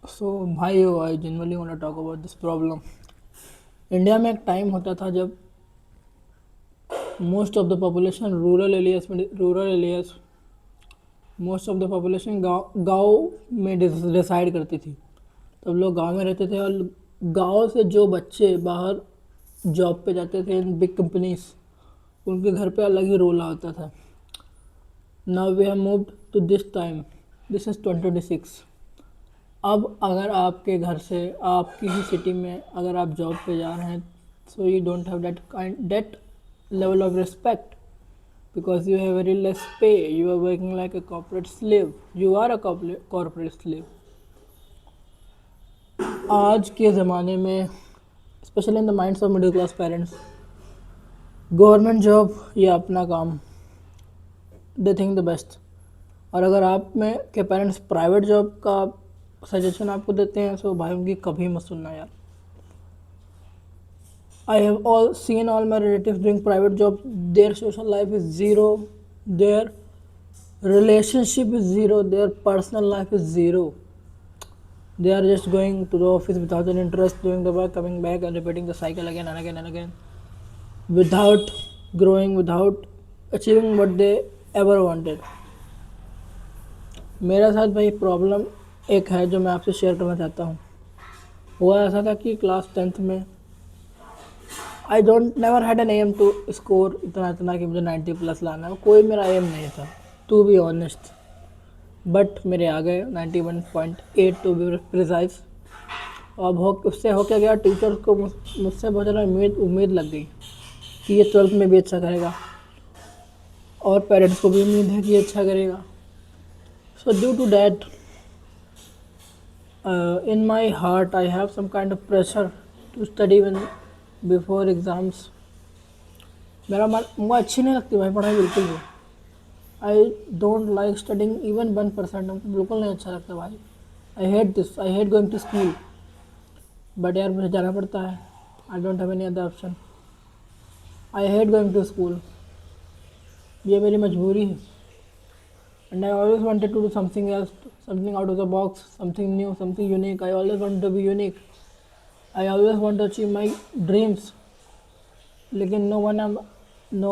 सो भाई I generally want to talk about this problem. India में एक टाइम होता था जब most of the population rural areas most of the population गांव गांव में डिसाइड करती थी। तब लोग गांव में रहते थे और गांव से जो बच्चे बाहर जॉब पे जाते थे इन बिग कंपनीज, उनके घर पे अलग ही रोल आता था। Now we have moved to this time, this is 2026। अब अगर आपके घर से आपकी ही सिटी में अगर आप जॉब पे जा रहे हैं, so you don't have that level of respect because you have very less pay. You are working like a corporate slave. You are a corporate slave. आज के ज़माने में specially in the minds of middle class parents, government job या अपना काम, they think the best. और अगर आप में के पेरेंट्स प्राइवेट जॉब का सजेशन आपको देते हैं, सो भाई उनकी कभी मत सुनना यार। I have seen all my relatives doing private jobs. Their social life is zero. Their relationship is zero. Their personal life is zero. They are just going to the office without an interest, doing the work, coming back and repeating the cycle again and again and again, without growing, without achieving what they ever wanted. मेरा साथ भाई problem एक है जो मैं आपसे share करना चाहता हूँ। हुआ ऐसा था कि क्लास 10th में I don't never had an aim to score इतना कि मुझे 90+ लाना है। कोई मेरा एम नहीं था, टू बी ऑनेस्ट। बट मेरे आ गए 91.8 टू बी प्रिसाइज। अब उससे हो क्या गया, टीचर्स को मुझसे बहुत ज़्यादा उम्मीद लग गई कि ये 12th में भी अच्छा करेगा, और पेरेंट्स को भी उम्मीद है कि ये अच्छा करेगा। So due to that in my heart I have some kind of pressure to study when before exams. मुझे अच्छी नहीं लगती भाई पढ़ाई बिल्कुल भी। I don't like studying even 1%। हमको बिल्कुल नहीं अच्छा लगता भाई। I hate this, I hate going to school. But यार मुझे जाना पड़ता है, I don't have any other option. I hate going to school, ये मेरी मजबूरी है। And I always wanted to do something else, something out of the box, something new, something unique. I always wanted to be unique. I always want to achieve my dreams. लेकिन no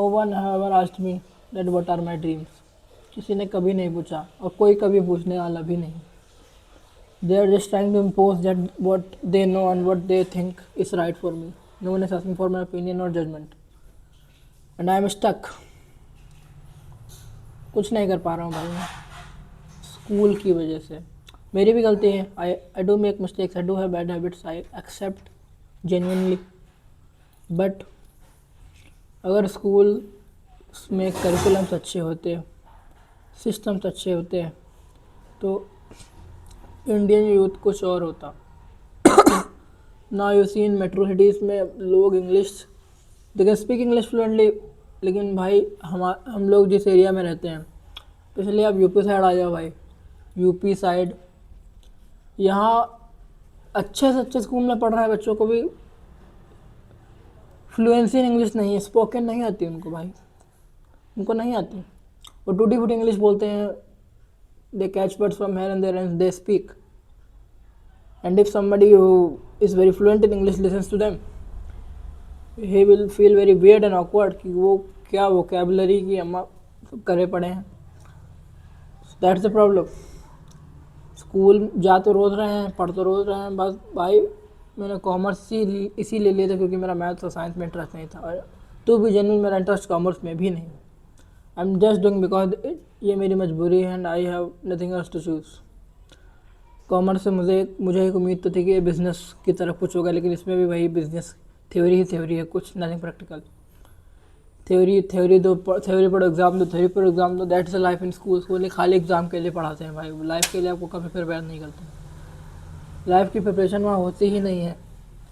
one have ever asked me that what are my dreams. किसी ने कभी नहीं पूछा और कोई कभी पूछने वाला भी नहीं। They are just trying to impose that what they know and what they think is right for me. No one is asking for my opinion or judgment. And I am stuck. कुछ नहीं कर पा रहा हूँ भाई मैं school की वजह से। मेरी भी गलती है। I do make mistakes, I do have bad habits, I accept genuinely. But अगर स्कूल में करिकुलम्स अच्छे होते, सिस्टम्स अच्छे होते, तो इंडियन यूथ कुछ और होता। ना you see in metro cities में लोग English, they can speak English fluently, लेकिन भाई हम लोग जिस एरिया में रहते हैं, स्पेशली आप यूपी साइड आ जाओ भाई, यूपी साइड, यहाँ अच्छे से अच्छे स्कूल में पढ़ रहे हैं बच्चों को भी फ्लुएंसी इन इंग्लिश नहीं है, स्पोकन नहीं आती उनको भाई, उनको नहीं आती। वो टूटी फूटी इंग्लिश बोलते हैं। They catch words from here and there and they speak, and if somebody who is very fluent in English listens to them, he will feel very weird and awkward कि वो क्या वोकेबलरी की अम्मा करे पड़े हैं। That's the problem. स्कूल जा तो रोज़ रहे हैं, पढ़ तो रोज़ रहे हैं, बस भाई मैंने कॉमर्स इसीलिए लिया था क्योंकि मेरा मैथ्स और साइंस में इंटरेस्ट नहीं था, और टू भी जेन्युइन मेरा इंटरेस्ट कॉमर्स में भी नहीं। I am just doing because ये मेरी मजबूरी है and I have nothing else to choose. Commerce से मुझे एक उम्मीद तो थी कि बिज़नेस की तरफ कुछ होगा, लेकिन इसमें भी वही बिज़नेस थ्योरी ही थ्योरी है, कुछ नथिंग प्रैक्टिकल। थ्योरी पढ़ो, एग्ज़ाम दो, थ्योरी पढ़ो, एग्ज़ाम दो। That's a life in school. School खाली एग्ज़ाम के लिए पढ़ाते हैं भाई, लाइफ के लिए आपको कभी प्रिपेयर नहीं करते। लाइफ की प्रिपरेशन वहाँ होती ही नहीं है।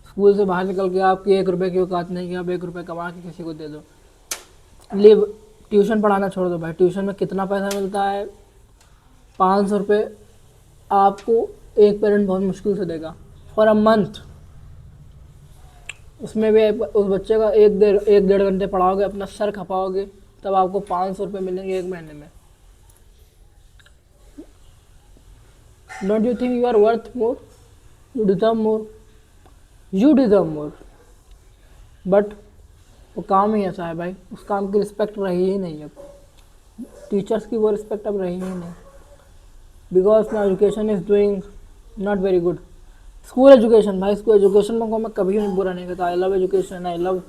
स्कूल से बाहर निकल के आपकी 1 रुपये की औकात नहीं कि आप 1 रुपये कमा के किसी को दे दो। लिव ट्यूशन पढ़ाना छोड़ दो भाई, ट्यूशन में कितना पैसा मिलता है, 500 रुपये आपको एक पेरेंट बहुत मुश्किल से देगा फॉर अ मंथ। उसमें भी उस बच्चे का 1-1.5 घंटे पढ़ाओगे, अपना सर खपाओगे, तब आपको 500 रुपये मिलेंगे 1 महीने में। Don't you think you are worth more? You deserve more, you deserve more, but वो काम ही ऐसा है भाई, उस काम की रिस्पेक्ट रही ही नहीं अब, टीचर्स की वो रिस्पेक्ट अब रही ही नहीं, because now education is doing not very good. School education भाई, स्कूल एजुकेशन को मैं कभी नहीं बुरा नहीं कहता, I love education, I love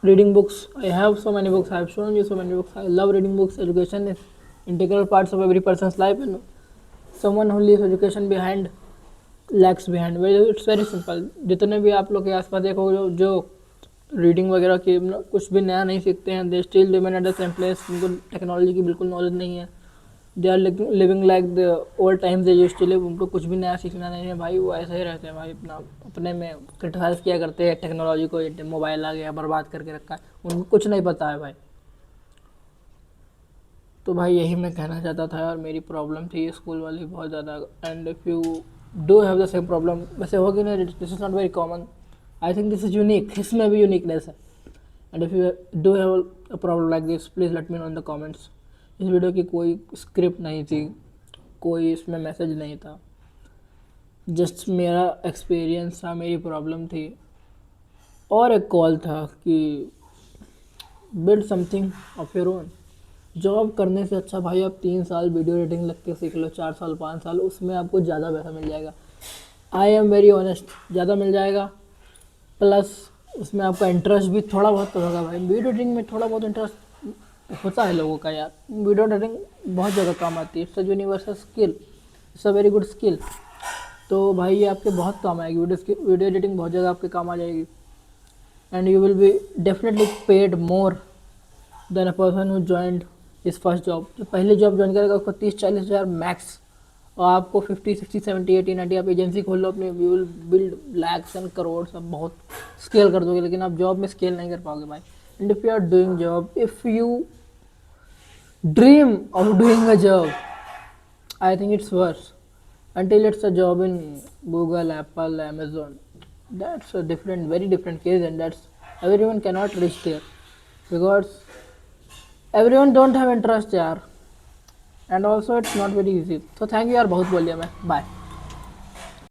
reading books. I have so many books, I have shown you so many books. I love reading books. Education is integral parts of every person's life, and someone who leaves education behind lags behind. Well, it's very simple. जितने भी आप लोग के आसपास देखो जो reading वगैरह की कुछ भी नया नहीं सीखते हैं, they still remain at the same place, उनको टेक्नोलॉजी की बिल्कुल नॉलेज नहीं है, they are living like the old times they used to live, उनको कुछ भी नया सीखना नहीं है भाई, वो ऐसे ही रहते हैं भाई, अपना अपने में क्रिटिसाइज किया करते हैं टेक्नोलॉजी को, मोबाइल आ गया बर्बाद करके रखा है, उनको कुछ नहीं पता है भाई। तो भाई यही मैं कहना चाहता था, और मेरी प्रॉब्लम थी स्कूल वाली बहुत ज़्यादा। And if you do have the same problem, वैसे होगी ना, this is not very common, I think this is unique, इसमें भी यूनिकनेस है। And if you do have a problem like this, please let me know in the comments. इस video की कोई script नहीं थी, कोई इसमें मैसेज नहीं था, जस्ट मेरा एक्सपीरियंस था, मेरी प्रॉब्लम थी, और एक कॉल था कि build something of your own. Job करने से अच्छा भाई आप 3 साल वीडियो एडिटिंग लग के सीख लो, 4 साल 5 साल, उसमें आपको ज़्यादा पैसा मिल जाएगा। आई एम वेरी ऑनेस्ट, ज़्यादा मिल जाएगा, प्लस उसमें आपका इंटरेस्ट भी थोड़ा बहुत तो होगा भाई। वीडियो एडिटिंग में थोड़ा बहुत इंटरेस्ट होता है लोगों का यार, वीडियो एडिटिंग बहुत जगह काम आती है, it's a universal skill, it's a very good skill. तो भाई ये आपके बहुत काम आएगी, वीडियो एडिटिंग बहुत जगह आपके काम आ जाएगी, and you will be definitely paid more than a person who joined his first job. जो पहले जॉब ज्वाइन करेगा उसको 30-40 हज़ार मैक्स, और आपको 50, 60, 70, 80, 90 आप एजेंसी खोल लो अपनी, you will build lakhs and crore, सब बहुत स्केल कर दोगे, लेकिन आप जॉब में स्केल नहीं कर पाओगे भाई। And if you are doing job, if you dream of doing a job, I think it's worse. Until it's a job in Google, Apple, Amazon, that's a different, very different case, and that's everyone cannot reach there because everyone don't have interest यार, and also it's not very easy. So thank you यार, बहुत बोल लिया मैं, bye.